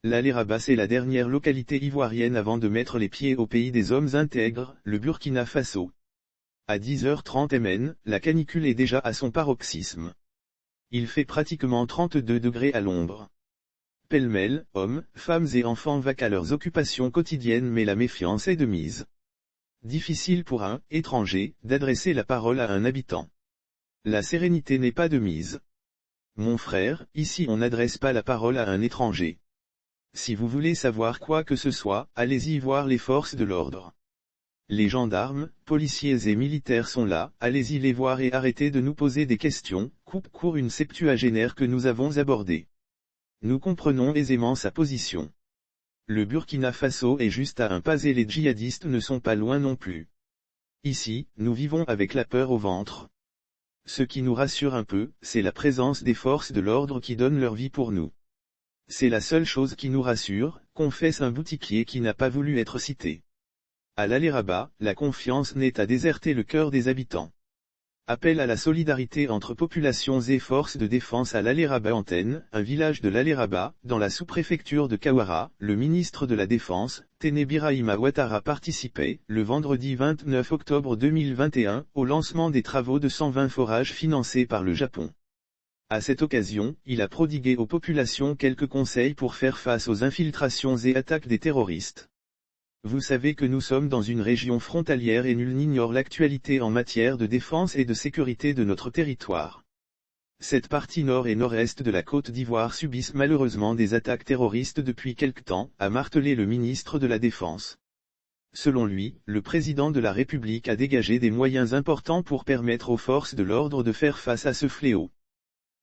L'Alé-Rabat est la dernière localité ivoirienne avant de mettre les pieds au pays des hommes intègres, le Burkina Faso. À 10h30 MN, la canicule est déjà à son paroxysme. Il fait pratiquement 32 degrés à l'ombre. Pêle-mêle, hommes, femmes et enfants vaquent à leurs occupations quotidiennes, mais la méfiance est de mise. Difficile pour un étranger d'adresser la parole à un habitant. La sérénité n'est pas de mise. Mon frère, ici on n'adresse pas la parole à un étranger. Si vous voulez savoir quoi que ce soit, allez-y voir les forces de l'ordre. Les gendarmes, policiers et militaires sont là, allez-y les voir et arrêtez de nous poser des questions, coupe court une septuagénaire que nous avons abordée. Nous comprenons aisément sa position. Le Burkina Faso est juste à un pas et les djihadistes ne sont pas loin non plus. Ici, nous vivons avec la peur au ventre. Ce qui nous rassure un peu, c'est la présence des forces de l'ordre qui donnent leur vie pour nous. C'est la seule chose qui nous rassure, confesse un boutiquier qui n'a pas voulu être cité. À l'Alé-Rabat, la confiance n'est à déserter le cœur des habitants. Appel à la solidarité entre populations et forces de défense à l'Alé-Rabat Antenne, un village de l'Alé-Rabat, dans la sous-préfecture de Kawara, le ministre de la Défense, Téné Birahima Ouattara participait, le vendredi 29 octobre 2021, au lancement des travaux de 120 forages financés par le Japon. À cette occasion, il a prodigué aux populations quelques conseils pour faire face aux infiltrations et attaques des terroristes. Vous savez que nous sommes dans une région frontalière et nul n'ignore l'actualité en matière de défense et de sécurité de notre territoire. Cette partie nord et nord-est de la Côte d'Ivoire subissent malheureusement des attaques terroristes depuis quelque temps, a martelé le ministre de la Défense. Selon lui, le président de la République a dégagé des moyens importants pour permettre aux forces de l'ordre de faire face à ce fléau.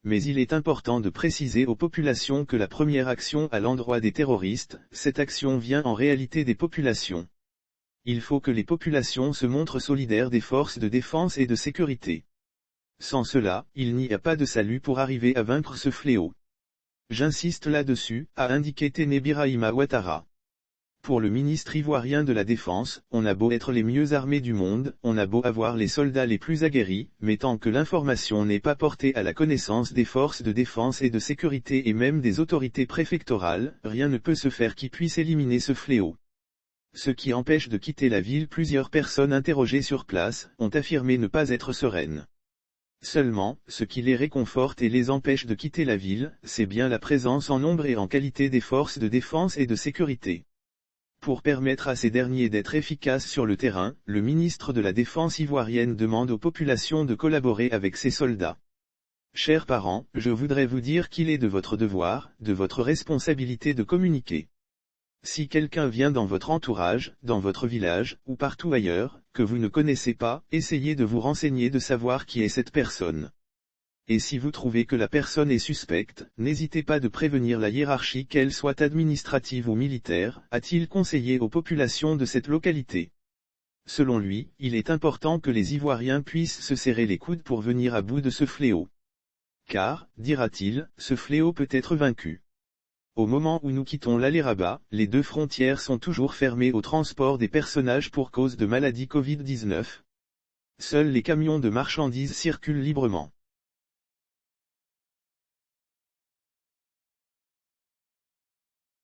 Mais il est important de préciser aux populations que la première action à l'endroit des terroristes, cette action vient en réalité des populations. Il faut que les populations se montrent solidaires des forces de défense et de sécurité. Sans cela, il n'y a pas de salut pour arriver à vaincre ce fléau. J'insiste là-dessus, a indiqué Téné Birahima Ouattara. Pour le ministre ivoirien de la Défense, on a beau être les mieux armés du monde, on a beau avoir les soldats les plus aguerris, mais tant que l'information n'est pas portée à la connaissance des forces de défense et de sécurité et même des autorités préfectorales, rien ne peut se faire qui puisse éliminer ce fléau. Ce qui empêche de quitter la ville, plusieurs personnes interrogées sur place, ont affirmé ne pas être sereines. Seulement, ce qui les réconforte et les empêche de quitter la ville, c'est bien la présence en nombre et en qualité des forces de défense et de sécurité. Pour permettre à ces derniers d'être efficaces sur le terrain, le ministre de la Défense ivoirienne demande aux populations de collaborer avec ses soldats. Chers parents, je voudrais vous dire qu'il est de votre devoir, de votre responsabilité de communiquer. Si quelqu'un vient dans votre entourage, dans votre village, ou partout ailleurs, que vous ne connaissez pas, essayez de vous renseigner de savoir qui est cette personne. Et si vous trouvez que la personne est suspecte, n'hésitez pas de prévenir la hiérarchie qu'elle soit administrative ou militaire, a-t-il conseillé aux populations de cette localité. Selon lui, il est important que les Ivoiriens puissent se serrer les coudes pour venir à bout de ce fléau. Car, dira-t-il, ce fléau peut être vaincu. Au moment où nous quittons l'Alé-Rabat, les deux frontières sont toujours fermées au transport des personnages pour cause de maladie Covid-19. Seuls les camions de marchandises circulent librement.